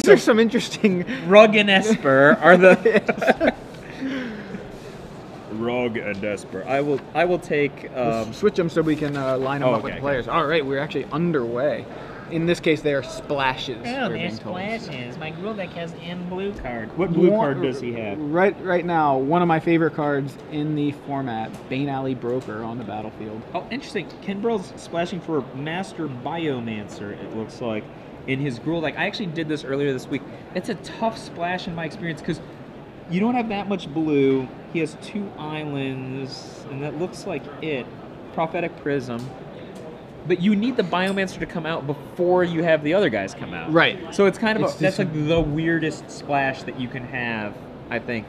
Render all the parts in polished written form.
are some interesting. Rug and Esper are the. Rug and Esper. I will take. Switch them so we can line them up with the players. All right, we're actually underway. In this case, they are splashes. Oh, they're splashes. My Gruul deck has N blue card. What blue card does he have? Right now, one of my favorite cards in the format, Bane Alley Broker on the battlefield. Oh, interesting. Ken Bearl's splashing for Master Biomancer, it looks like, in his Gruul deck. I actually did this earlier this week. It's a tough splash in my experience because you don't have that much blue. He has 2 islands, and that looks like it. Prophetic Prism. But you need the Biomancer to come out before you have the other guys come out. Right. So it's kind of that's like the weirdest splash that you can have, I think.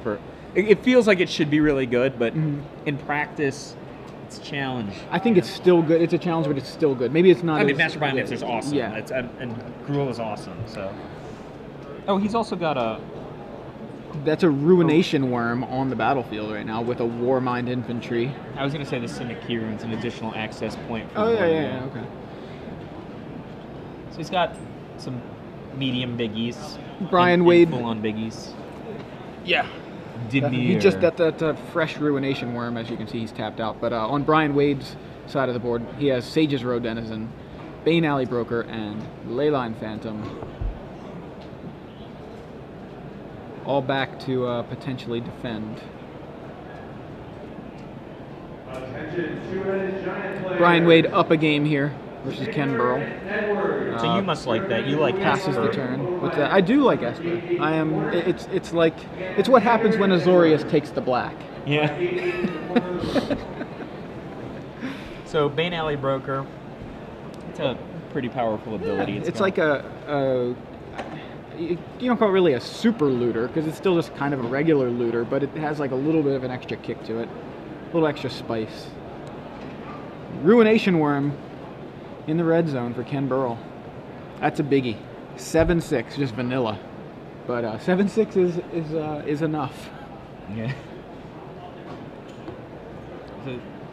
It feels like it should be really good, but in practice, it's a challenge. I think it's still good. It's a challenge, but it's still good. Maybe it's not. I mean, Master Biomancer is awesome. Yeah. And Gruul is awesome. So. Oh, he's also got a. That's a Ruination Worm on the battlefield right now with a Warmind Infantry. I was going to say the Simic Keyrune's an additional access point for yeah, okay. So he's got some medium biggies. Brian Wade. Full-on biggies. Yeah. He just got that fresh Ruination Worm, as you can see, he's tapped out. But on Brian Wade's side of the board, he has Sage's Road Denizen, Bane Alley Broker, and Leyline Phantom. All back to potentially defend. Brian Wade up a game here versus Ken Bearl. So you must like that. You like passes Esper. the turn. With I do like Esper. I am. It's like it's what happens when Azorius takes the black. Yeah. So Bane Alley Broker. It's a pretty powerful ability. It's like a you don't call it really a super looter because it's still just kind of a regular looter, but it has like a little bit of an extra kick to it, a little extra spice. Ruination Worm in the red zone for Ken Bearl. That's a biggie. 7/6, just vanilla, but 7/6 is enough. Yeah.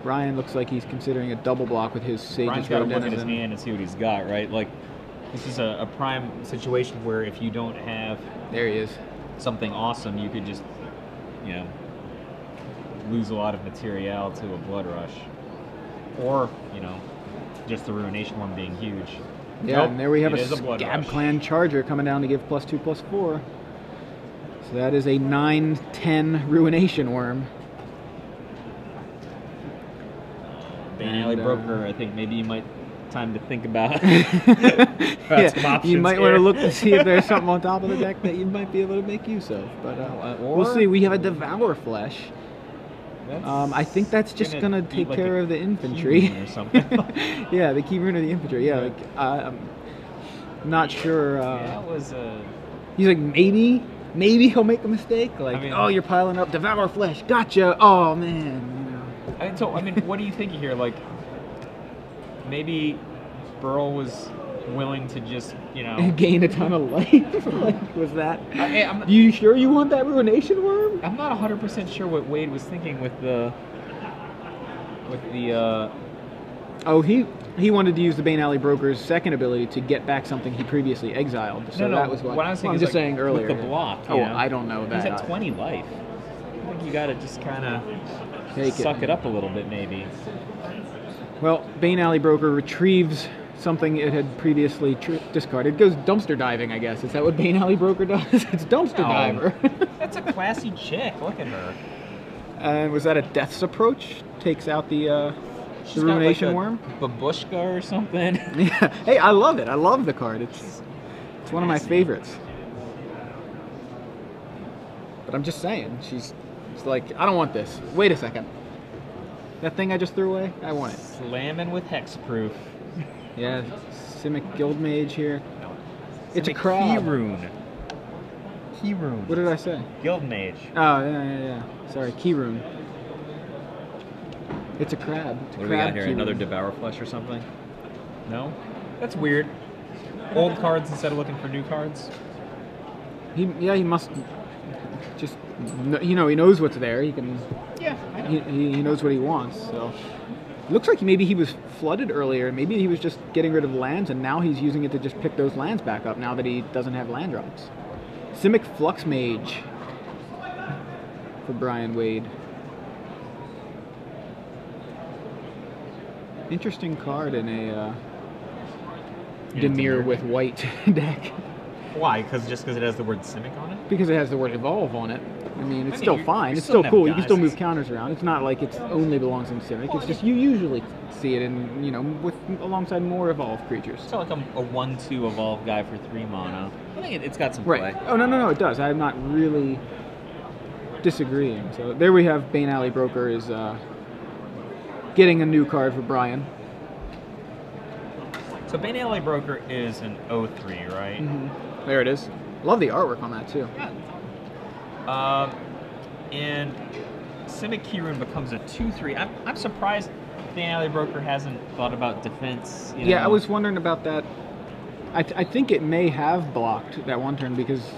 Brian looks like he's considering a double block with his Sage's Brian's got to Road look at his Denizen. hand and see what he's got, right? Like, this is a prime situation where if you don't have There he is. something awesome, you could just, lose a lot of material to a Blood Rush. Or, just the Ruination one being huge. Yeah, Nope, and there we have it a is Blood Scab Rush. Clan Charger coming down to give +2/+4. So that is a 9/10 Ruination Worm. Bane Alley Broker, I think maybe you might time to think about Yeah, you might want to look to see if there's here. something on top of the deck that you might be able to make use of. But we'll see. We have a Devour Flesh. I think that's just gonna take like care of the infantry or something. Yeah, the key rune of the infantry. Yeah, like I'm not sure. That was He's like maybe he'll make a mistake. Like, oh, you're piling up Devour Flesh. Gotcha. Oh man. What are you thinking here? Like, maybe Bearl was willing to just, gain a ton of life. Like, was that? You sure you want that Ruination Worm? I'm not 100% sure what Wade was thinking with the. Oh, he wanted to use the Bane Alley Broker's second ability to get back something he previously exiled. So that was what I was thinking. I'm just saying earlier. With the block. I don't know that. He's at 20 life. I think you got to just kind of suck it up a little bit, maybe. Well, Bane Alley Broker retrieves something it had previously discarded. It goes dumpster diving, I guess. Is that what Bane Alley Broker does? It's dumpster diver. That's a classy chick. Look at her. And was that a Death's Approach? Takes out the Ruination Worm? Babushka or something. Yeah. Hey, I love it. I love the card. It's one of my favorites. But I'm just saying, she's like, I don't want this. Wait a second. That thing I just threw away? I want it. Slamming with hexproof. Yeah, Simic Guildmage here. No. It's a crab. Keyrune. What did I say? Guildmage. Oh, yeah. Sorry, Keyrune. It's a crab. It's a What do we got here? Keyrune. Another Devour Flesh or something? No? That's weird. Old cards instead of looking for new cards? He must just, he knows what's there. He can. Yeah, I know. He knows what he wants. So Looks like maybe he was flooded earlier. Maybe he was just getting rid of lands, and now he's using it to just pick those lands back up now that he doesn't have land drops. Simic Flux Mage for Brian Wade. Interesting card in a Dimir with white deck. Why? Just because it has the word Simic on it? Because it has the word Evolve on it. I mean, it's still fine. It's still cool. You can still move counters around. It's not like it only belongs in Simic. It's just you usually see it in, you know, with alongside more Evolve creatures. It's like a 1/2 Evolve guy for 3 mana. I think it's got some play. Right. Oh, no, it does. I'm not really disagreeing. So there we have Bane Alley Broker is getting a new card for Brian. So Bane Alley Broker is an 0/3, right? Mm-hmm. There it is. Love the artwork on that too. Yeah. And Simic Keyrune becomes a 2/3. I'm surprised Bane Alley Broker hasn't thought about defense. You know? Yeah, I was wondering about that. I think it may have blocked that one turn because...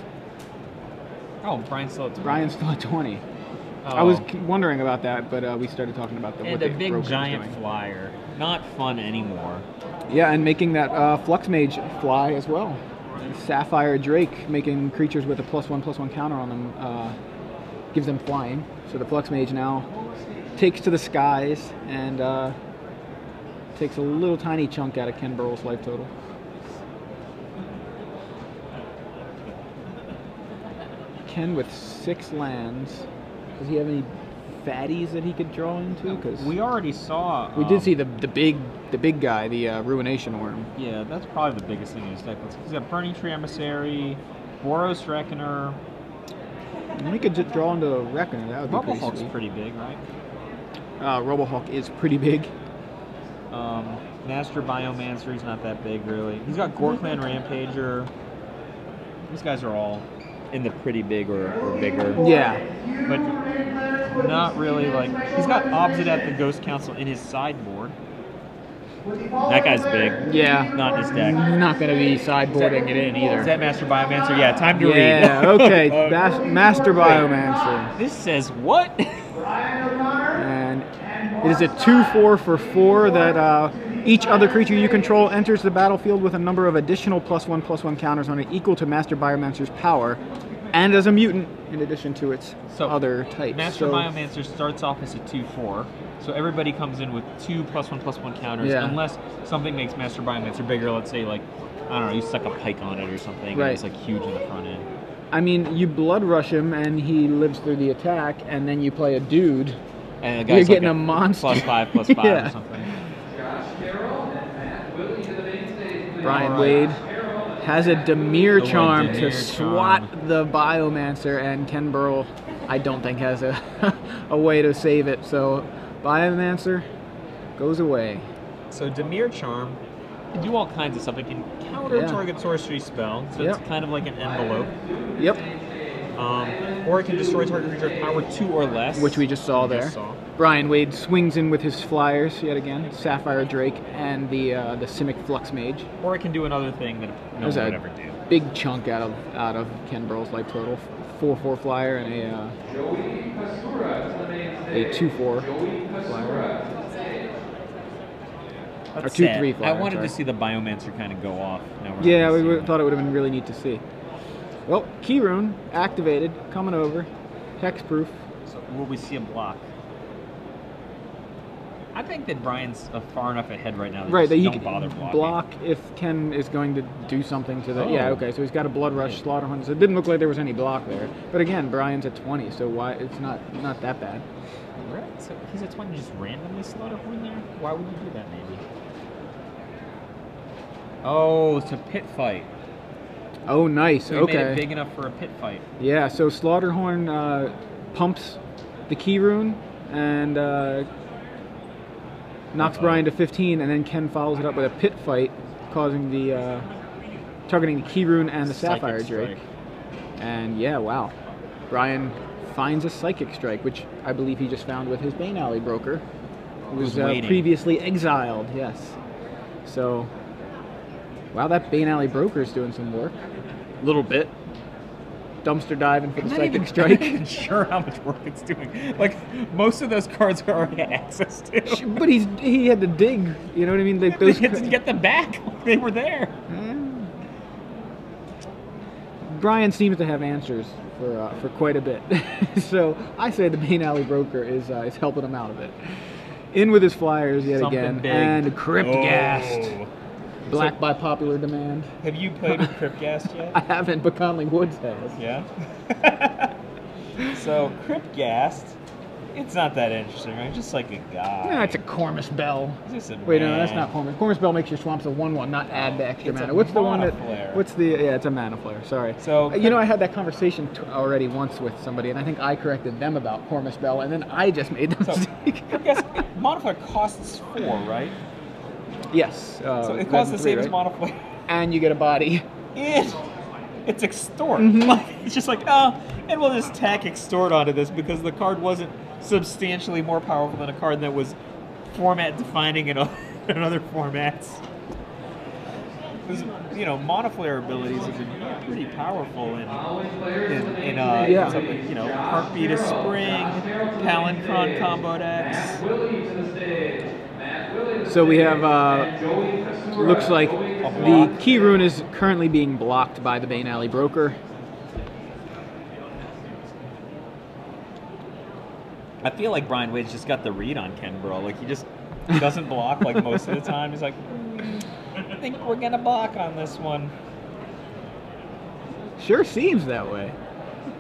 Oh, Brian's still at 20. Brian's still at 20. Oh. I was wondering about that, but we started talking about the and what a the big Broker giant was doing. flyer. Not fun anymore. Yeah, and making that Flux Mage fly as well. Sapphire Drake, making creatures with a +1/+1 counter on them, gives them flying. So the Flux Mage now takes to the skies and takes a little tiny chunk out of Ken Bearl's life total. Ken with 6 lands. Does he have any fatties that he could draw into? Because we already saw. We did see the big guy, the Ruination Worm. Yeah, that's probably the biggest thing in his deck. He's got Burning Tree Emissary, Boros Reckoner. And we could just draw into a Reckoner. That would be pretty Robohawk's sweet. pretty big, right? Robohawk is pretty big. Master Biomancer, he's not that big, really. He's got Gorkman Rampager. These guys are all in the pretty big or bigger. Yeah. But not really like... He's got Obsid at the Ghost Council in his sideboard. That guy's big. Yeah. Not in his deck. Not going to be sideboarding it in either. Is that Master Biomancer? Yeah, time to read. Yeah, okay. Master Biomancer. This says what? And it is a 2/4 for 4 that each other creature you control enters the battlefield with a number of additional +1/+1 counters on it equal to Master Biomancer's power, and as a mutant in addition to its other types. Master Biomancer starts off as a 2/4, so everybody comes in with 2 +1/+1 counters, unless something makes Master Biomancer bigger. Let's say, like, I don't know, you stuck a pike on it or something, and it's like huge in the front end. I mean, you blood rush him and he lives through the attack, and then you play a dude. And the guy's you're getting like a monster. +5/+5 or something. Brian Wade has a Dimir charm to swat the Biomancer, and Ken Bearl, I don't think, has a way to save it. So Biomancer goes away. So Dimir charm can do all kinds of stuff. It can counter target sorcery spell, so it's kind of like an envelope. Yep. Or it can destroy target creature of power 2 or less. Which we just saw there. Brian Wade swings in with his flyers yet again, Sapphire Drake and the Simic Flux Mage. Or it can do another thing that no one would ever do. Big chunk out of Ken Bearl's life total. 4/4 flyer and a 2/4 flyer. Or 2/3 flyer. I wanted to see the Biomancer kind of go off. Yeah, we thought it would have been really neat to see. Well, Keyrune activated, coming over, hexproof. So will we see a block? I think that Brian's far enough ahead right now that he don't can bother blocking. block if Ken is going to do something to the... Oh. Yeah, okay, so he's got a Blood Rush, Slaughterhound. So it didn't look like there was any block there. But again, Brian's at 20, so why? It's not that bad. Right, so he's at 20, just randomly Slaughterhound there? Why would you do that, maybe? Oh, it's a pit fight. Oh, nice. So okay. Made it big enough for a pit fight. Yeah, so Slaughterhorn pumps the Keyrune and knocks Brian to 15, and then Ken follows it up with a pit fight, causing the targeting the Keyrune and the Sapphire Drake. And yeah, wow. Brian finds a Psychic Strike, which I believe he just found with his Bane Alley Broker, who was previously exiled. Yes. So, wow, that Bane Alley Broker is doing some work. A little bit. dumpster diving for the I'm Psychic not Strike. even sure how much work it's doing. Like, most of those cards are already had access to. But he had to dig. You know what I mean? They had to get them back. They were there. Brian seems to have answers for quite a bit. So I say the Bane Alley Broker is helping him out of it. In with his flyers yet Something again. big. And Cryptghast. Oh. Black So- by popular demand. Have you played with Cryptghast yet? I haven't, but Conley Woods has. Yeah. So Cryptghast, it's not that interesting, right? Just like a guy. No, it's a Cormus Bell. It's just a Wait, no, man. that's not Cormus. Cormus Bell makes your swamps a 1/1, not add the extra It's a mana. What's the one mana that? flare. What's the? Yeah, it's a mana flare. Sorry. So You know, I had that conversation already once with somebody, and I think I corrected them about Cormus Bell, and then I just made the So mistake. Cryptghast, mana flare costs 4, right? Yes. So it costs the same as mana flare. And you get a body. It's extort. Mhm. Like, it's just like, oh, and we'll just tack extort onto this because the card wasn't substantially more powerful than a card that was format defining in other formats. Because, you know, mana flare abilities have been pretty powerful in something, you know, Heartbeat of Spring, Palancron combo decks. So we have, looks like the key rune is currently being blocked by the Bane Alley Broker. I feel like Brian Wade's just got the read on Ken Bearl. Like, he doesn't block like most of the time. He's like, I think we're going to block on this one. Sure seems that way.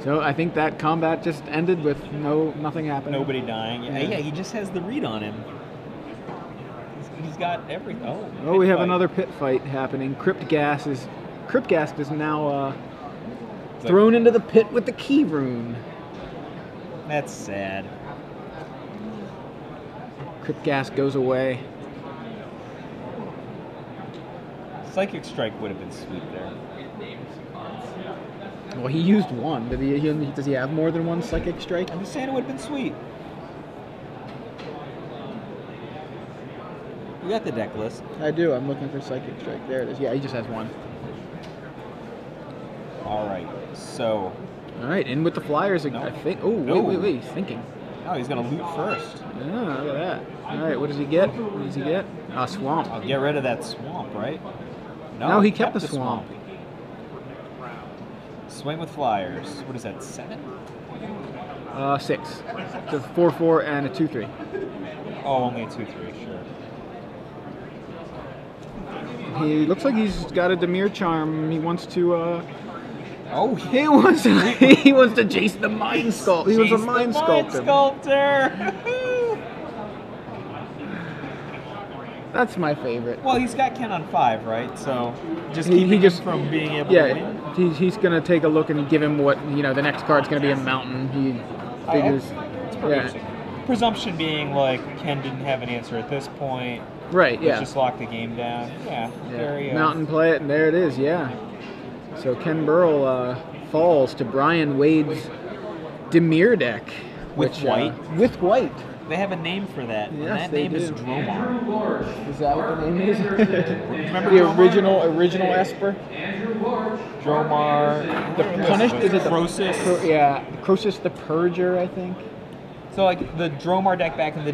So I think that combat just ended with nothing happening. Nobody dying. Yeah, he just has the read on him. He's got everything. Oh, we have another pit fight happening. Cryptghast is now thrown into the pit with the key rune. That's sad. Cryptghast goes away. Psychic Strike would have been sweet there. Well, he used one. Does he have more than one Psychic Strike? I'm just saying it would have been sweet. You got the deck list. I do. I'm looking for Psychic Strike. There it is. Yeah, he just has one. All right. So. All right, in with the Flyers. No. I think. Oh, No. wait. He's thinking. Oh, he's gonna loot first. Yeah, look at that. All right, what does he get? What does he get? A swamp. I'll get rid of that swamp, right? No, he kept the swamp. Swing with Flyers. What is that? 7? 6. It's a 4/4 and a 2/3. Oh, only a 2/3. Sure. He looks like he's got a Demir charm. He wants to. Oh, He wants to chase the Mind Sculpt. He wants a Mind Sculptor. Sculptor. That's my favorite. Well, he's got Ken on 5, right? So just keeping him from being able to win. He's gonna take a look and give him what the next card's gonna be a mountain. He figures. It's pretty Presumption being like Ken didn't have an answer at this point. Right. Yeah. Let's just lock the game down. Yeah. Very, mountain play it, and there it is. Yeah. So Ken Bearl falls to Brian Wade's Demir deck. With white? With white. They have a name for that. Yes, and that they name is do. Dromar. Is that what the name is? Remember the Dromar? original Esper? Dromar. The Punished? Is it the Croesus? Croesus the Purger, I think. So like the Dromar deck back in the